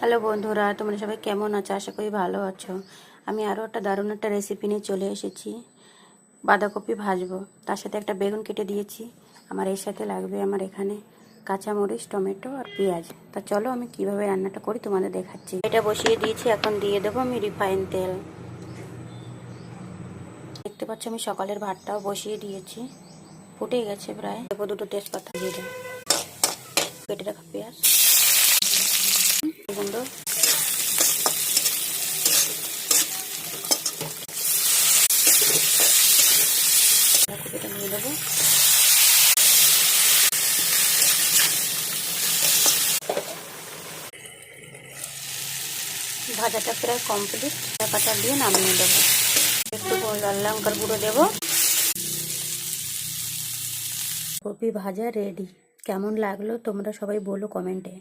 Hello বন্ধুরা, তোমরা সবাই কেমন আছো? আশা করি ভালো আছো। আমি আরও একটা দারুণ একটা রেসিপি নিয়ে চলে এসেছি। বাঁধাকপি ভাজবো, তার সাথে একটা বেগুন কেটে দিয়েছি। আমার এর সাথে লাগবে আমার এখানে কাঁচামরিচ, টমেটো আর পেঁয়াজ। তা চলো আমি কিভাবে রান্নাটা করি তোমাদের দেখাচ্ছি। এটা বসিয়ে দিয়েছি, এখন দিয়ে দেবো আমি রিফাইন তেল। দেখতে পাচ্ছ আমি সকালের ভাতটাও বসিয়ে দিয়েছি, ফুটে গেছে প্রায়। দেবো দুটো তেজপাতা, জিরে, কেটে রাখা পেঁয়াজ গুঁড়ো, বাঁধাকপিটা দিয়ে দেবো। ভাজাটা প্রায় কমপ্লিট, পাতা দিয়ে নামিয়ে দেবো। একটু লাল লঙ্কার গুঁড়ো দেবো। কপি ভাজা রেডি। কেমন লাগলো তোমরা সবাই বলো কমেন্টে।